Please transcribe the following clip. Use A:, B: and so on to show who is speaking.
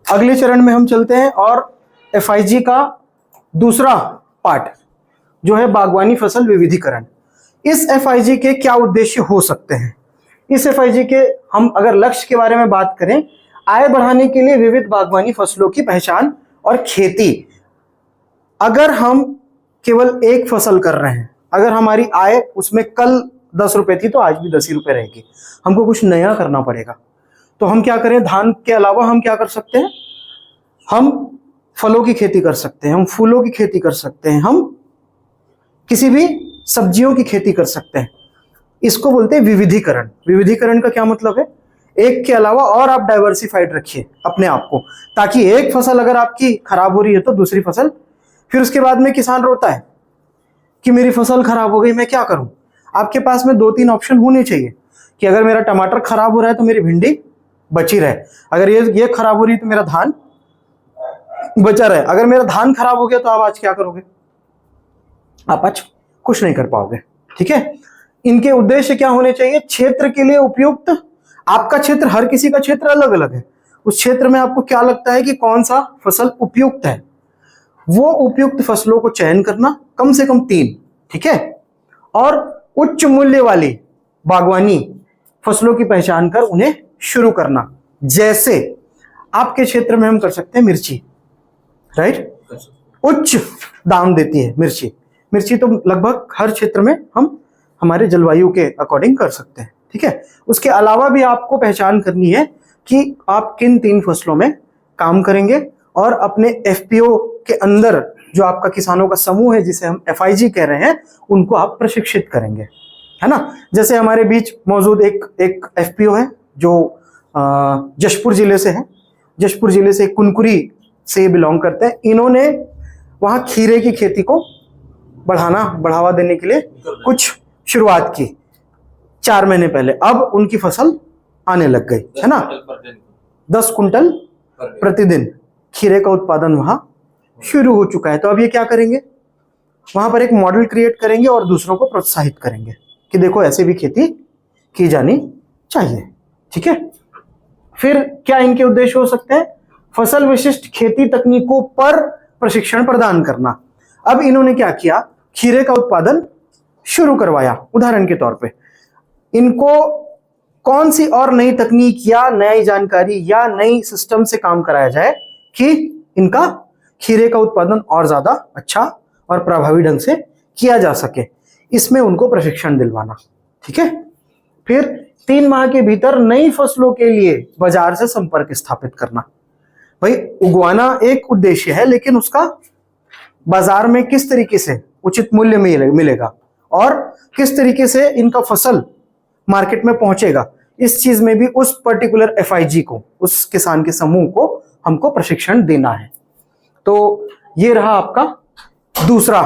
A: अगले चरण में हम चलते हैं और FIG का दूसरा पार्ट जो है बागवानी फसल विविधीकरण। इस FIG के क्या उद्देश्य हो सकते हैं? इस FIG के हम अगर लक्ष्य के बारे में बात करें, आय बढ़ाने के लिए विविध बागवानी फसलों की पहचान और खेती। अगर हम केवल एक फसल कर रहे हैं, अगर हमारी आय उसमें कल 10 रुपए थी तो आज भी 10 ही रुपए रहेगी, हमको कुछ नया करना पड़ेगा। तो हम क्या करें? धान के अलावा हम क्या कर सकते हैं? हम फलों की खेती कर सकते हैं, हम फूलों की खेती कर सकते हैं, हम किसी भी सब्जियों की खेती कर सकते हैं। इसको बोलते हैं विविधीकरण। विविधीकरण का क्या मतलब है? एक के अलावा और आप डाइवर्सिफाइड रखिए अपने आप को, ताकि एक फसल अगर आपकी खराब हो रही है तो दूसरी फसल, फिर उसके बाद में किसान रोता है कि मेरी फसल खराब हो गई, मैं क्या करूं? आपके पास में 2-3 ऑप्शन होने चाहिए कि अगर मेरा टमाटर खराब हो रहा है तो मेरी भिंडी बची रहे, अगर ये खराब हो रही है तो मेरा धान बचा रहे। अगर मेरा धान खराब हो गया तो आप आज क्या करोगे? आप आज कुछ नहीं कर पाओगे। ठीक है, इनके उद्देश्य क्या होने चाहिए? क्षेत्र के लिए उपयुक्त। आपका क्षेत्र, हर किसी का क्षेत्र अलग अलग है, उस क्षेत्र में आपको क्या लगता है कि कौन सा फसल उपयुक्त है, वो उपयुक्त फसलों को चयन करना, कम से कम 3। ठीक है, और उच्च मूल्य वाली बागवानी फसलों की पहचान कर उन्हें शुरू करना। जैसे आपके क्षेत्र में हम कर सकते हैं मिर्ची, राइट? उच्च दाम देती है मिर्ची। मिर्ची तो लगभग हर क्षेत्र में हम हमारे जलवायु के अकॉर्डिंग कर सकते हैं। ठीक है, उसके अलावा भी आपको पहचान करनी है कि आप किन 3 फसलों में काम करेंगे, और अपने FPO के अंदर जो आपका किसानों का समूह है जिसे हम FIG कह रहे हैं, उनको आप प्रशिक्षित करेंगे, है ना? जैसे हमारे बीच मौजूद एक FPO है जो जशपुर जिले से है, जशपुर जिले से कुनकुरी से बिलोंग करते हैं। इन्होंने वहां खीरे की खेती को बढ़ावा देने के लिए कुछ शुरुआत की 4 महीने पहले। अब उनकी फसल आने लग गई, है ना? 10 कुंटल प्रतिदिन खीरे का उत्पादन वहां शुरू हो चुका है। तो अब ये क्या करेंगे? वहां पर एक मॉडल क्रिएट करेंगे और दूसरों को प्रोत्साहित करेंगे कि देखो ऐसे भी खेती की जानी चाहिए। ठीक है, फिर क्या इनके उद्देश्य हो सकते हैं? फसल विशिष्ट खेती तकनीकों पर प्रशिक्षण प्रदान करना। अब इन्होंने क्या किया? खीरे का उत्पादन शुरू करवाया। उदाहरण के तौर पे इनको कौन सी और नई तकनीक या नई जानकारी या नई सिस्टम से काम कराया जाए कि इनका खीरे का उत्पादन और ज्यादा अच्छा और प्रभावी ढंग से किया जा सके, इसमें उनको प्रशिक्षण दिलवाना। ठीक है, फिर 3 माह के भीतर नई फसलों के लिए बाजार से संपर्क स्थापित करना। भाई, उगवाना एक उद्देश्य है, लेकिन उसका बाजार में किस तरीके से उचित मूल्य मिलेगा और किस तरीके से इनका फसल मार्केट में पहुंचेगा, इस चीज में भी उस पर्टिकुलर FIG को, उस किसान के समूह को हमको प्रशिक्षण देना है। तो ये रहा आपका दूसरा